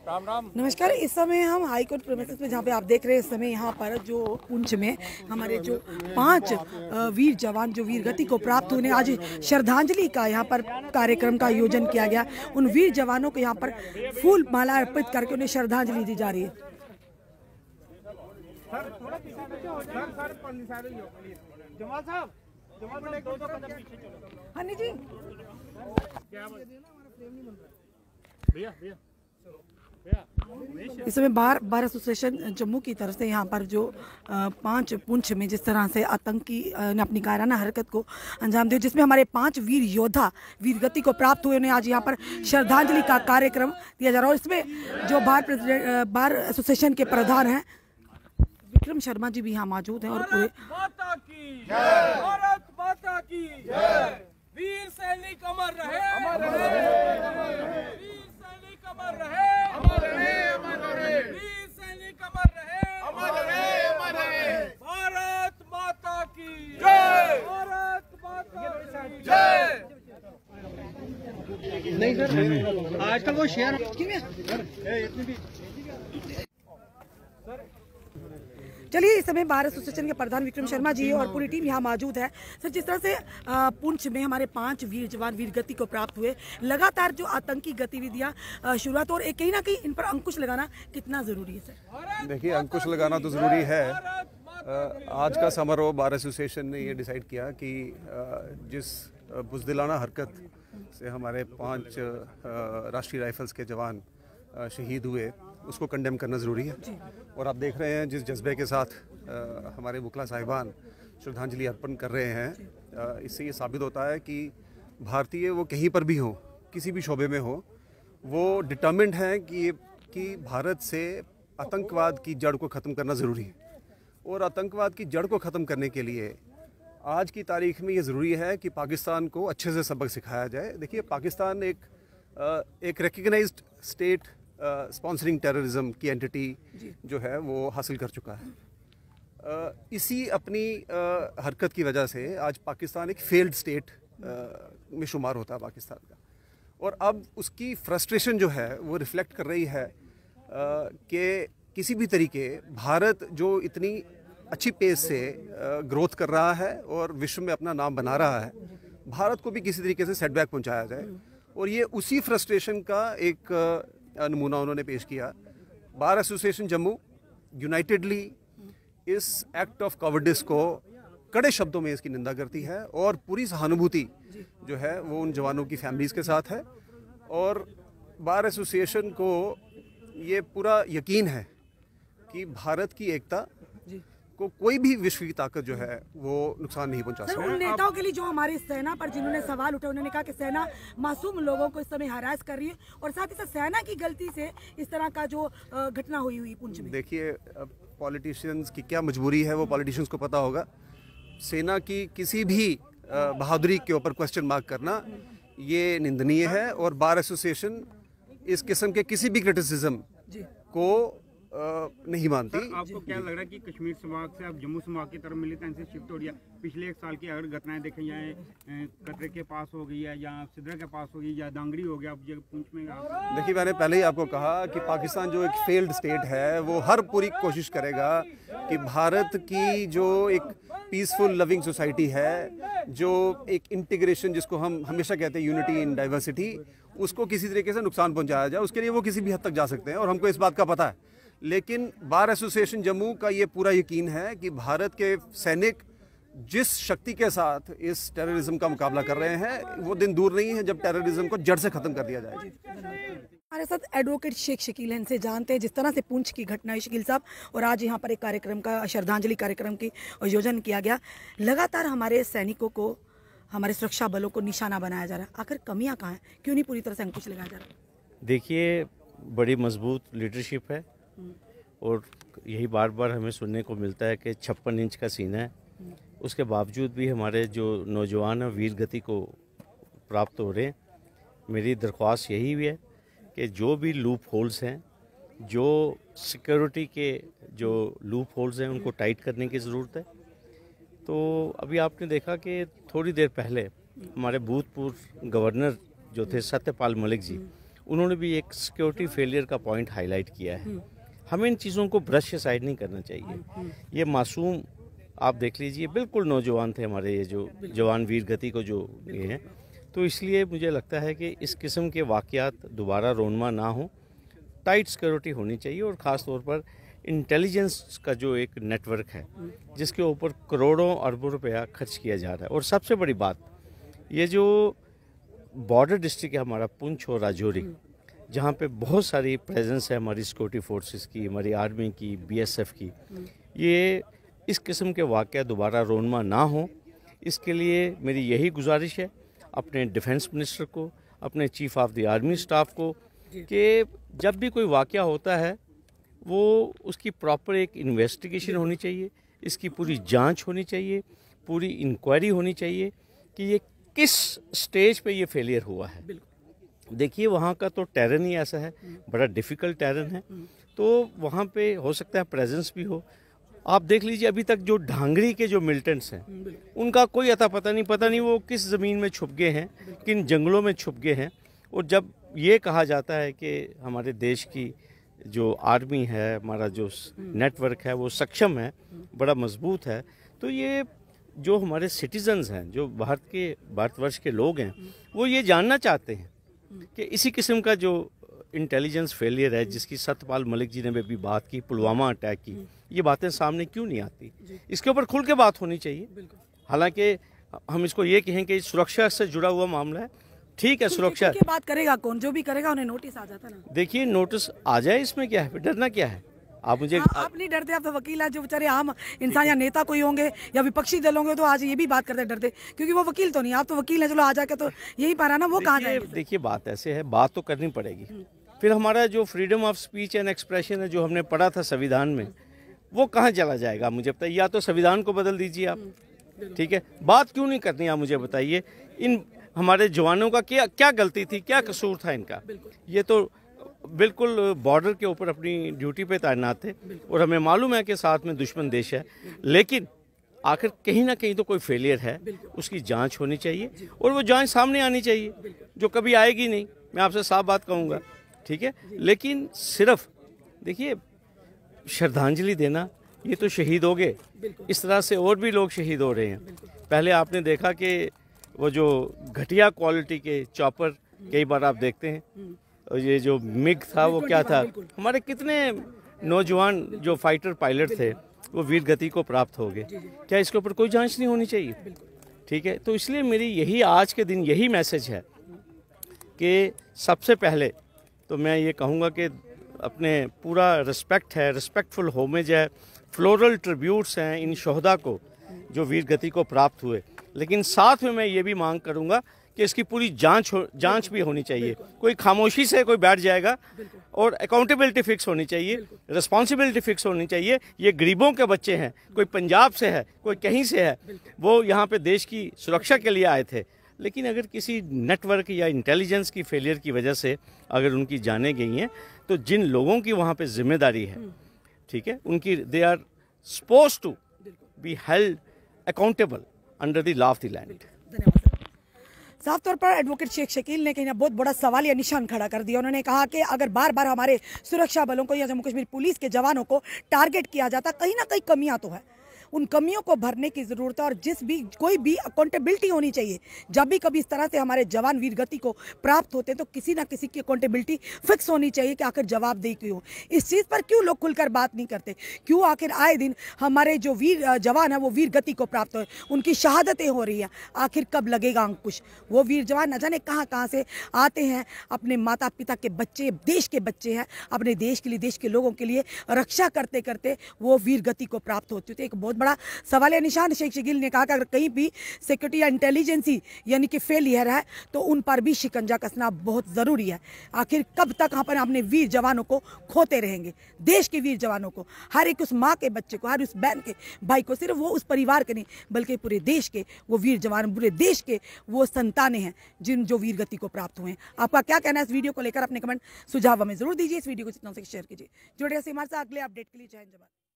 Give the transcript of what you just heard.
राम राम। नमस्कार। इस समय हम हाई कोर्ट प्रेमिसेस में, जहाँ पे आप देख रहे हैं इस समय यहाँ पर जो पुंछ में हमारे जो 5 वीर जवान जो वीर गति को प्राप्त होने आज श्रद्धांजलि का यहाँ पर कार्यक्रम का आयोजन किया गया। उन वीर जवानों को यहाँ पर फूल माला अर्पित करके उन्हें श्रद्धांजलि दी जा रही है। हनी जी इस समय बार एसोसिएशन जम्मू की तरफ से यहाँ पर जो 5 पुंछ में जिस तरह से आतंकी ने अपनी कायराना हरकत को अंजाम दिया, जिसमें हमारे 5 वीर योद्धा वीर गति को प्राप्त हुए, उन्हें आज यहाँ पर श्रद्धांजलि का कार्यक्रम दिया जा रहा है। और इसमें जो बार एसोसिएशन के प्रधान हैं विक्रम शर्मा जी भी यहाँ मौजूद हैं। और पूरे भारत माता की वीर सैनिक अमर रहे, वीर सैनिक अमर रहे, वीर सैनिक अमर रहे, भारत माता की जय, भारत माता की जय। नहीं सर, आज तक वो शेयर चलिए, इस समय बार एसोसिएशन के प्रधान विक्रम शर्मा जी और पूरी टीम यहाँ मौजूद है। सर, जिस तरह से पुंछ में हमारे 5 वीर जवान वीर गति को प्राप्त हुए, लगातार जो आतंकी गतिविधियाँ शुरुआत और कहीं ना कहीं इन पर अंकुश लगाना कितना जरूरी है सर? देखिए, अंकुश लगाना तो ज़रूरी है। आज का समारोह बार एसोसिएशन ने ये डिसाइड किया कि जिस बुज़दिलाना हरकत से हमारे 5 राष्ट्रीय राइफल्स के जवान शहीद हुए, उसको कंडेम करना ज़रूरी है। और आप देख रहे हैं जिस जज्बे के साथ हमारे बुकला साहिबान श्रद्धांजलि अर्पण कर रहे हैं, इससे ये साबित होता है कि भारतीय वो कहीं पर भी हो, किसी भी शोबे में हो, वो डिटर्मिन्ड हैं कि भारत से आतंकवाद की जड़ को ख़त्म करना ज़रूरी है। और आतंकवाद की जड़ को ख़त्म करने के लिए आज की तारीख में ये ज़रूरी है कि पाकिस्तान को अच्छे से सबक सिखाया जाए। देखिए, पाकिस्तान एक रिकग्नाइज्ड स्टेट स्पॉन्सरिंग टेररिज्म की एंटिटी जो है वो हासिल कर चुका है। इसी अपनी हरकत की वजह से आज पाकिस्तान एक फेल्ड स्टेट में शुमार होता है पाकिस्तान का। और अब उसकी फ्रस्ट्रेशन जो है वो रिफ्लेक्ट कर रही है कि किसी भी तरीके भारत जो इतनी अच्छी पेस से ग्रोथ कर रहा है और विश्व में अपना नाम बना रहा है, भारत को भी किसी तरीके से सेटबैक पहुंचाया जाए। और ये उसी फ्रस्ट्रेशन का एक नमूना उन्होंने पेश किया। बार एसोसिएशन जम्मू यूनाइटेडली इस एक्ट ऑफ कॉवर्डिस को कड़े शब्दों में इसकी निंदा करती है और पूरी सहानुभूति जो है वो उन जवानों की फैमिलीज़ के साथ है। और बार एसोसिएशन को ये पूरा यकीन है कि भारत की एकता को कोई भी विश्व की ताकत जो है वो नुकसान नहीं पहुंचा सकती। उन नेताओं के लिए जो हमारी सेना पर जिन्होंने सवाल उठाए, उन्होंने कहा कि सेना मासूम लोगों को इस समय हरास कर रही है और साथ ही साथ सेना की गलती से इस तरह का जो घटना हुई पुंछ में। देखिए, पॉलिटिशियंस की क्या मजबूरी है वो पॉलिटिशियंस को पता होगा। सेना की किसी भी बहादुरी के ऊपर क्वेश्चन मार्क करना ये निंदनीय है। और बार एसोसिएशन इस किस्म के किसी भी क्रिटिसिज्म को नहीं मानती। आपको क्या लग रहा है कि कश्मीर संभाग से आप जम्मू संभाग की तरफ मिलिटेंसी शिफ्ट हो रही है? पिछले 1 साल की अगर घटनाएं देखें जाए, कटरे के पास हो गई है या सिद्रा के पास हो गई या दांगड़ी हो गया, अब पुंछ में देखिए, मैंने पहले ही आपको कहा कि पाकिस्तान जो एक फेल्ड स्टेट है वो हर पूरी कोशिश करेगा कि भारत की जो एक पीसफुल लविंग सोसाइटी है, जो एक इंटीग्रेशन जिसको हम हमेशा कहते हैं यूनिटी इन डाइवर्सिटी, उसको किसी तरीके से नुकसान पहुंचाया जाए। उसके लिए वो किसी भी हद तक जा सकते हैं और हमको इस बात का पता है। लेकिन बार एसोसिएशन जम्मू का ये पूरा यकीन है कि भारत के सैनिक जिस शक्ति के साथ इस टेररिज्म का मुकाबला कर रहे हैं, वो दिन दूर नहीं है जब टेररिज्म को जड़ से खत्म कर दिया जाएगा। हमारे साथ एडवोकेट शेख शकील हैं, इनसे जानते हैं जिस तरह से पुंछ की घटना है शकील साहब, और आज यहाँ पर एक कार्यक्रम का श्रद्धांजलि कार्यक्रम की आयोजन किया गया। लगातार हमारे सैनिकों को, हमारे सुरक्षा बलों को निशाना बनाया जा रहा है, आखिर कमियाँ कहाँ हैं? क्यों नहीं पूरी तरह से अंकुश लगाया जा रहा है? देखिए, बड़ी मजबूत लीडरशिप है और यही बार बार हमें सुनने को मिलता है कि 56 इंच का सीना है, उसके बावजूद भी हमारे जो नौजवान हैं वीर गति को प्राप्त हो रहे हैं। मेरी दरख्वास्त यही भी है कि जो भी लूप होल्स हैं, जो सिक्योरिटी के जो लूप होल्स हैं, उनको टाइट करने की ज़रूरत है। तो अभी आपने देखा कि थोड़ी देर पहले हमारे भूतपूर्व गवर्नर जो थे सत्यपाल मलिक जी, उन्होंने भी एक सिक्योरिटी फेलियर का पॉइंट हाईलाइट किया है। हमें इन चीज़ों को ब्रश साइड नहीं करना चाहिए। ये मासूम आप देख लीजिए, बिल्कुल नौजवान थे हमारे ये जो जवान वीर गति को जो ये हैं, तो इसलिए मुझे लगता है कि इस किस्म के वाक़यात दोबारा रोनमा ना हो। टाइट सिक्योरिटी होनी चाहिए और ख़ास तौर पर इंटेलिजेंस का जो एक नेटवर्क है जिसके ऊपर करोड़ों अरबों रुपया खर्च किया जा रहा है। और सबसे बड़ी बात, ये जो बॉर्डर डिस्ट्रिक्ट है हमारा पुंछ और राजौरी, जहाँ पे बहुत सारी प्रेजेंस है हमारी सिक्योरिटी फोर्सेस की, हमारी आर्मी की, बीएसएफ की, ये इस किस्म के वाक़या दोबारा रोनमा ना हो, इसके लिए मेरी यही गुजारिश है अपने डिफेंस मिनिस्टर को, अपने chief of the army staff को, कि जब भी कोई वाक़या होता है वो उसकी प्रॉपर एक इन्वेस्टिगेशन होनी चाहिए, इसकी पूरी जांच होनी चाहिए, पूरी इंक्वायरी होनी चाहिए कि ये किस स्टेज पे ये फेलियर हुआ है। देखिए वहाँ का तो टेरन ही ऐसा है, बड़ा डिफ़िकल्ट टेरन है, तो वहाँ पे हो सकता है प्रेजेंस भी हो। आप देख लीजिए अभी तक जो ढांगरी के जो मिलिटेंट्स हैं उनका कोई अता पता नहीं वो किस ज़मीन में छुप गए हैं, किन जंगलों में छुप गए हैं। और जब ये कहा जाता है कि हमारे देश की जो आर्मी है, हमारा जो नेटवर्क है वो सक्षम है, बड़ा मजबूत है, तो ये जो हमारे सिटीजन्स हैं, जो भारतवर्ष के लोग हैं, वो ये जानना चाहते हैं कि इसी किस्म का जो इंटेलिजेंस फेलियर है, जिसकी सत्यपाल मलिक जी ने भी बात की, पुलवामा अटैक की, ये बातें सामने क्यों नहीं आती? इसके ऊपर खुल के बात होनी चाहिए। हालांकि हम इसको ये कहें कि सुरक्षा से जुड़ा हुआ मामला है, ठीक है, सुरक्षा की बात करेगा कौन, जो भी करेगा उन्हें नोटिस आ जाता ना। देखिए नोटिस आ जाए, इसमें क्या है, डरना क्या है? आप मुझे आप नहीं डरते? आप तो वकील हैं, जो बेचारे आम इंसान या नेता कोई होंगे या विपक्षी दल होंगे तो आज ये भी बात करते डरते, क्योंकि वो वकील तो नहीं, आप तो वकील हैं, चलो आ जाके तो यही पारा ना, वो कहाँ जाएंगे? देखिए बात ऐसे है, बात तो करनी पड़ेगी। फिर हमारा जो freedom of speech and expression है, जो हमने पढ़ा था संविधान में, वो कहाँ चला जाएगा? मुझे बताइए। या तो संविधान को बदल दीजिए आप, ठीक है, बात क्यों नहीं करनी आप मुझे बताइए। इन हमारे जवानों का क्या गलती थी, क्या कसूर था इनका? ये तो बिल्कुल बॉर्डर के ऊपर अपनी ड्यूटी पे तैनात थे और हमें मालूम है कि साथ में दुश्मन देश है, लेकिन आखिर कहीं ना कहीं तो कोई फेलियर है, उसकी जांच होनी चाहिए और वो जांच सामने आनी चाहिए, जो कभी आएगी नहीं, मैं आपसे साफ बात कहूँगा, ठीक है। लेकिन सिर्फ देखिए श्रद्धांजलि देना, ये तो शहीद हो गए, इस तरह से और भी लोग शहीद हो रहे हैं। पहले आपने देखा कि वो जो घटिया क्वालिटी के चॉपर कई बार आप देखते हैं, और ये जो मिग था वो क्या था, हमारे कितने नौजवान जो फाइटर पायलट थे वो वीर गति को प्राप्त हो गए। क्या इसके ऊपर कोई जांच नहीं होनी चाहिए? ठीक है, तो इसलिए मेरी यही आज के दिन यही मैसेज है कि सबसे पहले तो मैं ये कहूँगा कि अपने पूरा रिस्पेक्ट है, रिस्पेक्टफुल होमेज है, फ्लोरल ट्रिब्यूट्स हैं इन शोहदा को जो वीर गति को प्राप्त हुए, लेकिन साथ में मैं ये भी मांग करूँगा कि इसकी पूरी जांच भी होनी चाहिए। कोई खामोशी से कोई बैठ जाएगा, और अकाउंटेबिलिटी फिक्स होनी चाहिए, रिस्पॉन्सिबिलिटी फिक्स होनी चाहिए। ये गरीबों के बच्चे हैं, कोई पंजाब से है, कोई कहीं से है, वो यहाँ पे देश की सुरक्षा के लिए आए थे, लेकिन अगर किसी नेटवर्क या इंटेलिजेंस की फेलियर की वजह से अगर उनकी जानें गई हैं, तो जिन लोगों की वहाँ पे जिम्मेदारी है, ठीक है, उनकी they are supposed to be held accountable under the law of the land. साफ तौर पर एडवोकेट शेख शकील ने कहीं ना बहुत बड़ा सवाल या निशान खड़ा कर दिया। उन्होंने कहा कि अगर बार बार हमारे सुरक्षा बलों को या जम्मू कश्मीर पुलिस के जवानों को टारगेट किया जाता, कहीं ना कहीं कमियां तो है, उन कमियों को भरने की जरूरत है और कोई भी अकाउंटेबिलिटी होनी चाहिए। जब भी कभी इस तरह से हमारे जवान वीर गति को प्राप्त होते हैं तो किसी ना किसी की अकाउंटेबिलिटी फिक्स होनी चाहिए कि आखिर जवाबदेही क्यों। इस चीज़ पर क्यों लोग खुलकर बात नहीं करते? क्यों आखिर आए दिन हमारे जो वीर जवान है वो वीर गति को प्राप्त हो, उनकी शहादतें हो रही हैं, आखिर कब लगेगा अंकुश? वो वीर जवान न जाने कहाँ से आते हैं, अपने माता पिता के बच्चे, देश के बच्चे हैं, अपने देश के लिए, देश के लोगों के लिए रक्षा करते करते वो वीर गति को प्राप्त होते थे। एक बहुत बड़ा सवाल या निशान शेख शकील ने कहा कि अगर कहीं भी सिक्योरिटी या इंटेलिजेंसी यानी कि फेलियर है तो उन पर भी शिकंजा कसना बहुत ज़रूरी है। आखिर कब तक हम अपने वीर जवानों को खोते रहेंगे? देश के वीर जवानों को, हर एक उस माँ के बच्चे को, हर उस बहन के भाई को, सिर्फ वो उस परिवार के नहीं बल्कि पूरे देश के वो वीर जवान, पूरे देश के वो संतानें हैं जो वीर गति को प्राप्त हुए हैं। आपका क्या कहना है इस वीडियो को लेकर? अपने कमेंट सुझाव हमें जरूर दीजिए। इस वीडियो को जितना से शेयर कीजिए। जुड़े रहिए हमारे साथ अगले अपडेट के लिए। जय हिंद, जय भारत।